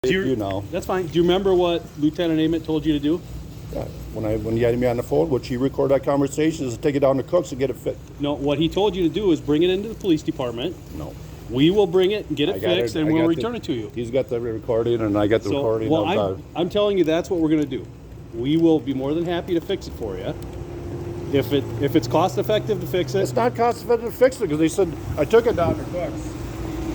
you now. That's fine. Do you remember what Lieutenant Ament told you to do? Yeah. When he had me on the phone, would she record that conversation, is to take it down to Cook's and get it fixed? No, what he told you to do is bring it into the police department. No. We will bring it and get it fixed, and we'll return it to you. He's got the recording, and I got the recording. Well, I'm telling you, that's what we're going to do. We will be more than happy to fix it for you. If it's cost effective to fix it. It's not cost effective to fix it, because they said, I took it down to Cook's.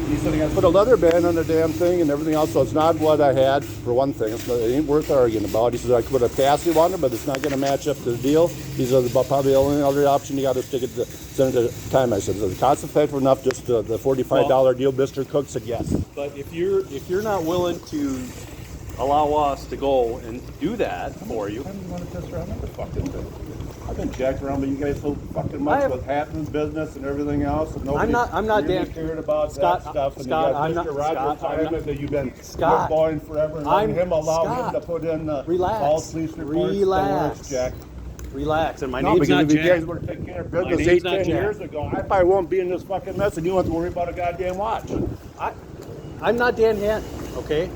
He said I got to put a leather band on the damn thing and everything else, so it's not what I had, for one thing. It ain't worth arguing about. He said I could put a passive on it, but it's not going to match up to the deal. He said probably the only other option, you got to send it to time. I said, is it cost effective enough, just the $45 deal? Mr. Cook said yes. But if you're not willing to allow us to go and do that for you. I don't want to piss around with the fucking thing. I've been jacked around by you guys so fucking much with Hatton's business and everything else. And I'm not really cared about that stuff. And Scott, you got Mr. Roger Simon that you've been boying forever, and letting him allow him to put in the false police reports. Relax. Jack. Relax. And my name's not Jack. If you guys would have taken care of business 8-10 years ago, I probably won't be in this fucking mess, and you don't have to worry about a goddamn watch. I'm not Dan Hatton, okay?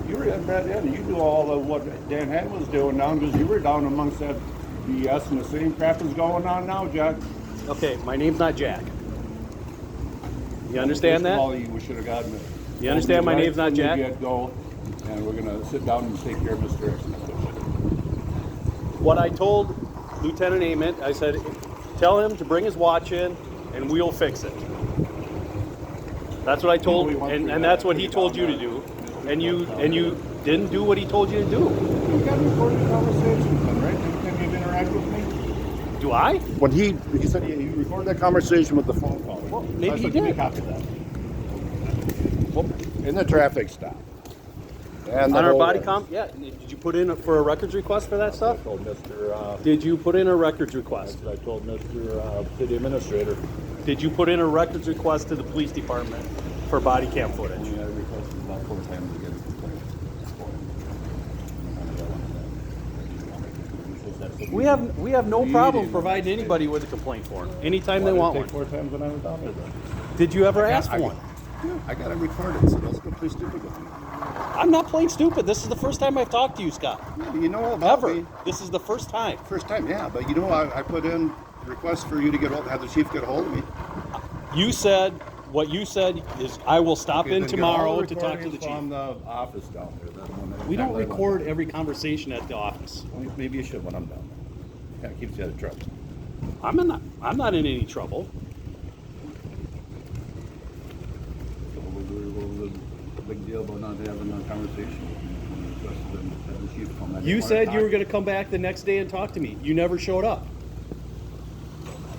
You were at Brad Hatton. You do all of what Dan Hatton was doing now, because you were down amongst that BS, and the same crap is going on now, Jack. Okay, my name's not Jack. You understand that? All you should have gotten it. You understand my name's not Jack? Go, and we're gonna sit down and take care of Mr. X. What I told Lieutenant Ament, I said, tell him to bring his watch in, and we'll fix it. That's what I told, and that's what he told you to do, and you didn't do what he told you to do. You got recorded conversations, then, right? Can you interact with me? Do I? When he said he recorded that conversation with the phone call. Well, maybe he did. Give me a copy of that. Well, in the traffic stop. And on our body comp, yeah. Did you put in for a records request for that stuff? I told Mr. Did you put in a records request? I told Mr. City Administrator. Did you put in a records request to the police department for body cam footage? I requested about 4 times to get a complaint. We have no problem providing anybody with a complaint form anytime they want one. 4 times when I was down there. Did you ever ask for one? Yeah, I got it recorded, so don't go play stupid with me. I'm not playing stupid. This is the first time I've talked to you, Scott. Yeah, you know about Ever. me. This is the first time. First time, yeah. But you know, I put in requests for you to have the chief get a hold of me. You said, what you said is, I will stop in tomorrow to talk to the chief. From the office down there. We don't record every conversation at the office. Well, maybe you should when I'm down there. Kind of keeps you out of trouble. I'm not in any trouble. So what was the big deal about not having a conversation? You said you were going to come back the next day and talk to me. You never showed up.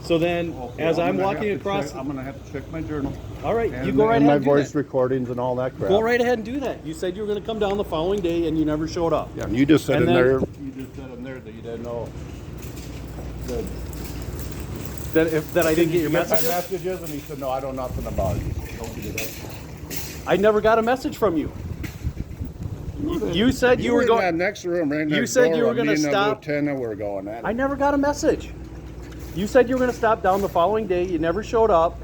So then, as I'm walking across... I'm going to have to check my journal. All right, you go right ahead and do that. My voice recordings and all that crap. Go right ahead and do that. You said you were going to come down the following day, and you never showed up. Yeah, and you just said in there... You just said in there that you didn't know... That I didn't get your messages? My messages, and he said, no, I don't know nothing about it. Don't you do that? I never got a message from you. You said you were going... in that next room right next door. You said you were going to stop... Lieutenant were going at it. I never got a message. You said you were going to stop down the following day. You never showed up.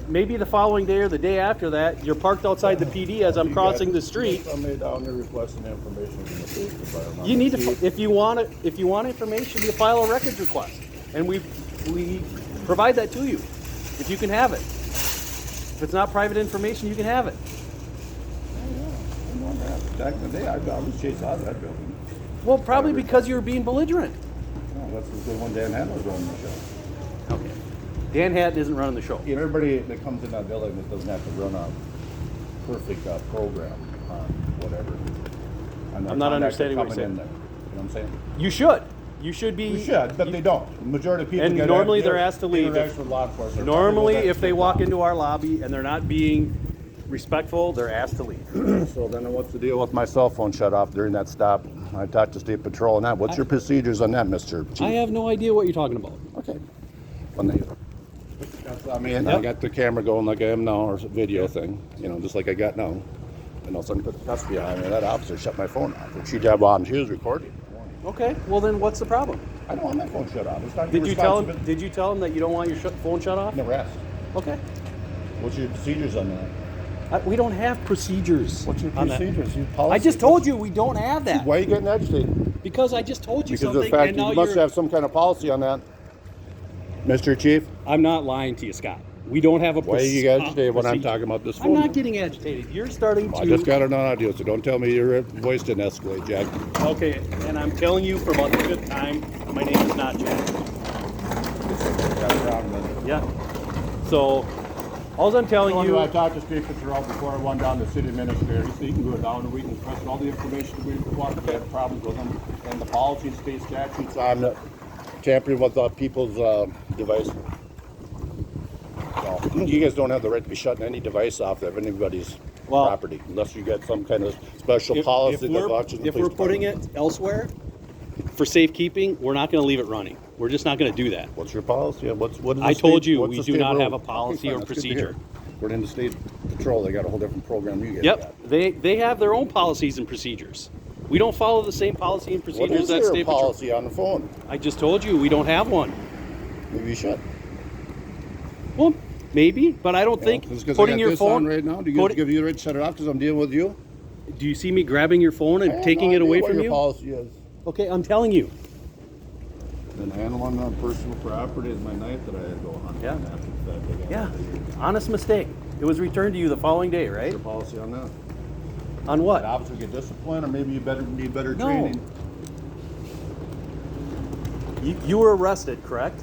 Maybe the following day or the day after that, you're parked outside the PD as I'm crossing the street. Somebody down there requesting information from the police department. You need to, if you want information, you file a records request, and we provide that to you. If you can have it. If it's not private information, you can have it. Back in the day, I was chased out of that building. Well, probably because you were being belligerent. No, that's the one Dan Hatton was running the show. Okay. Dan Hatton isn't running the show. Yeah, everybody that comes in that building that doesn't have to run a perfect program on whatever. I'm not understanding what you're saying. You know what I'm saying? You should. You should be. You should, but they don't. The majority of people and get normally they're asked to leave. With law enforcement. Normally, if they walk into our lobby and they're not being respectful, they're asked to leave. So then what's the deal with my cell phone shut off during that stop? I talked to State Patrol on that. What's your procedures on that, Mr. Chief? I have no idea what you're talking about. Okay. When they I mean, I got the camera going like I am now, or video thing, you know, just like I got now. And all of a sudden put the cuffs behind me, that officer shut my phone off. And she had on, she was recording. Okay, well then what's the problem? I don't want my phone shut off. It's not Did you tell him that you don't want your phone shut off? Never asked. Okay. What's your procedures on that? We don't have procedures. What's your on that. procedures? Your I policies? just told you we don't have that. Why are you getting agitated? Because I just told you Because of something, the fact and that now you must you're. have some kind of policy on that, Mr. Chief. I'm not lying to you, Scott. We don't have a. Why are you getting agitated when I'm procedure. talking about this I'm phone? not getting agitated. You're starting to. I just got it on audio, so don't tell me your voice didn't escalate, Jack. Okay, and I'm telling you for about the 5th time, my name is not Jack. Yeah. So, all I'm telling you. I talked to Steve Fitzgerald before I went down to city administrator. He said he can go down and we can request all the information we want. If we have problems with them, and the policy, state statutes on tampering with people's device. So, you guys don't have the right to be shutting any device off of anybody's property unless you get some kind of special policy that watches the If we're putting it elsewhere for safekeeping, we're not going to leave it running. We're just not going to do that. What's your policy? What is the I told state- you what's we the do state not rule? have a policy Okay, or fine, that's good to hear. procedure. According to state patrol, they got a whole different program you guys Yep, got. they have their own policies and procedures. We don't follow the same policy and What procedures is that their state patrol. policy on the phone? I just told you we don't have one. Maybe you should. Well, maybe, but I don't think Just 'cause I putting got your this phone on right now. Do you put- give you the right to shut it off because I'm dealing with you? Do you see me grabbing your phone I and have taking no it away idea what from your you? policy is. Okay, I'm telling you. Then handling on personal property is my night that I had to go hunt. Yeah. After the fact, I got Yeah, the- honest mistake. It was returned to you the following day, right? Your policy on that. On An what? officer get disciplined, or maybe you need better No. training. You were arrested, correct?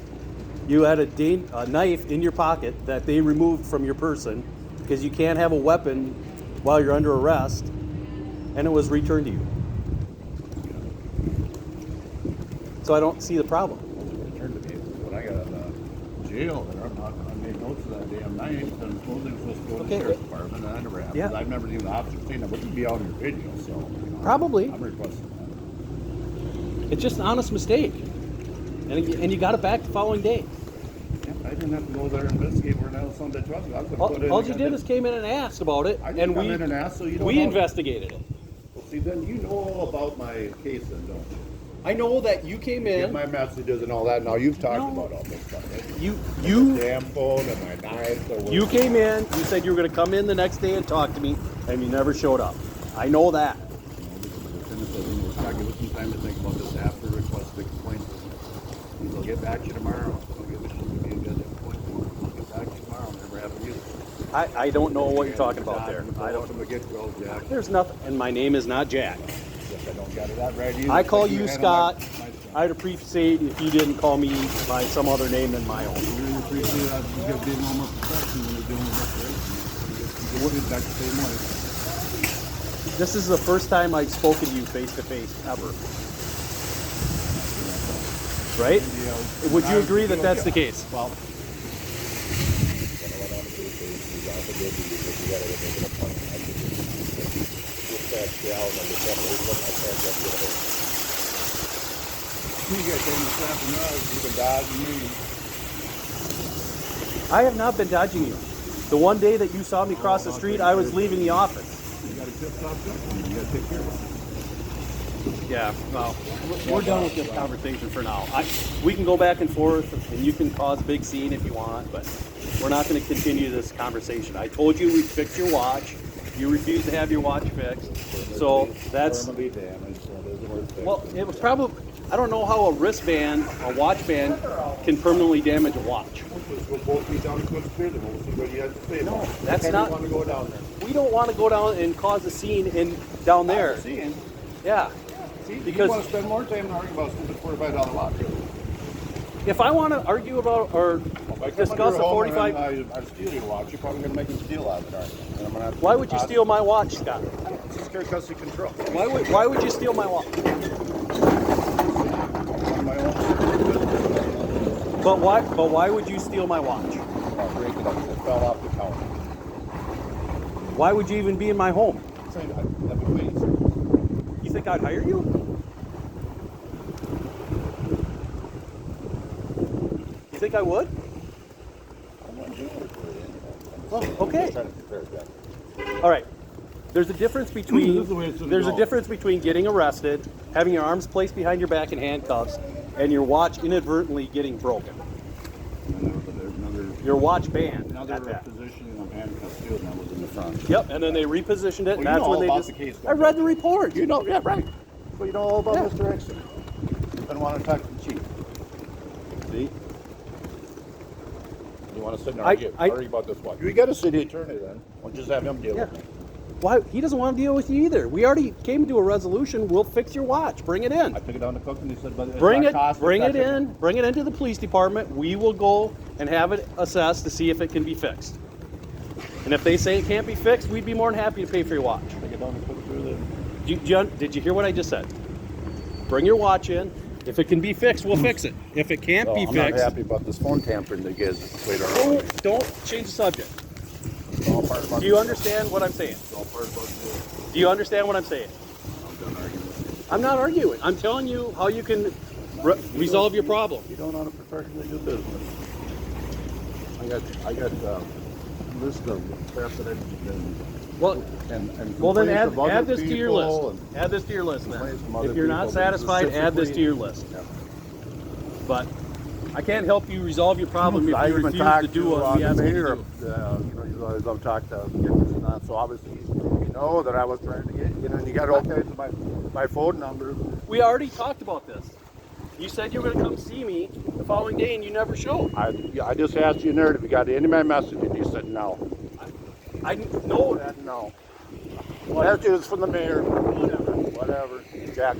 You had a knife in your pocket that they removed from your person because you can't have a weapon while you're under arrest, and it was returned to you. So I don't see the problem. Returned to me when I got out of jail. I made notes of that damn knife, and supposedly it was supposed to go to Okay. the sheriff's department, and I never happened. Yeah. I've never seen the officer seen it. It wouldn't be out in your video, so. You know, Probably. I'm requesting that. It's just an honest mistake, and you got it back the following day. Yeah, I didn't have to go there and investigate where that was something that trusted. I was gonna put it in All and you got did that- is came in and asked about it, I didn't and come in and ask, so you don't we know. investigated it. Well, see, then you know about my case, then, don't you? I know that you came Get in. my messages and all that. Now you've talked No. about all this stuff. Right? You Damn phone and my knife. or You what- came in, you said you were going to come in the next day and talk to me, and you never showed up. I know that. Scott, give us some time to think about this after request the complaint. We'll get back to you tomorrow. I'll give you a good point. We'll get back to you tomorrow. Never have a you. I don't know what you're talking about there. I don't. From the get-go, Jack. There's nothing, and my name is not Jack. Yes, I don't got it out right either. I call But you handle Scott. my stuff. I'd appreciate if you didn't call me by some other name than my own. I really appreciate that. You guys being a little more professional when you're dealing with this, right? You get back the same way. This is the first time I've spoken to you face to face ever. Right? Would you agree that that's the case? Well, you guys taking something else, you can dodge me. I have not been dodging you. The one day that you saw me cross the street, I was leaving the office. You got a tip top up, you got to take care of it. Yeah, well, we're done with this conversation for now. We can go back and forth, and you can cause a big scene if you want, but we're not going to continue this conversation. I told you we'd fix your watch. You refused to have your watch fixed, so that's... Permanently damaged, so it isn't worth fixing. Well, it was probably... I don't know how a wristband, a watch band, can permanently damage a watch. We'll both be down to Quincy Pier, then we'll see what you have to say. No, about it. that's What time not- you want to go down there? We don't want to go down and cause a scene down there. Seeing. Yeah. See, Because- you want to spend more time arguing about a stupid $45 lot. If I want to argue about or discuss a 45... I steal your watch. You're probably going to make me steal out of it, aren't you? And I'm gonna have to Why would you steal my watch, Scott? Just care custody control. Why would you steal my watch? On my own. But why would you steal my watch? I'll break it up. It fell off the counter. Why would you even be in my home? Saying I have a cleaning service. You think I'd hire you? You think I would? I'm not doing it for you. Oh, okay. I'm just trying to prepare that. All right. There's a difference between This is the way it's gonna there's a go. difference between getting arrested, having your arms placed behind your back in handcuffs, and your watch inadvertently getting broken. Another Your watch band. Another at that. position of handcuffs too, and that was in the front. Yep, and then they repositioned it, and you that's know when all they about just. the case, I read the report. You know, yeah, right. Well, you know all about Yeah. Mr. Hickson. Didn't want to talk to the chief. See? You want to sit and argue about this one? You got a city attorney then. We'll just have him deal Yeah. with me. Why? He doesn't want to deal with you either. We already came to a resolution. We'll fix your watch. Bring it in. I took it down to Cook and he said, but it's Bring not it. cost Bring it effective. in. Bring it into the police department. We will go and have it assessed to see if it can be fixed. And if they say it can't be fixed, we'd be more than happy to pay for your watch. Take it down to Cook through the... Did you hear what I just said? Bring your watch in. If it can be fixed, we'll fix it. If it can't be I'm fixed, not happy about this phone tampering that you guys played around. don't change the subject. It's all part about Do you understand what I'm saying? It's all part about the... Do you understand what I'm saying? I'm done arguing. I'm not arguing. I'm telling you how you can resolve your problem. You don't know how to professionally do business. I got list of crap that I've been... Well, And then complaints of other add this to your people list. Add this to your list complaints then. from other If you're not people, but satisfied, add this to your list. Yeah. But I can't help you resolve your problem if I you even refuse talked to do what we the ask you to mayor. do. You know, you always love to talk to Gifferson, so obviously you know that I was trying to get, you know, and you got all kinds of my phone numbers. We already talked about this. You said you were going to come see me the following day, and you never showed. I just asked you, nerd, if you got any of my message, and you said no. I know. No. That is from the mayor. Whatever. Jack.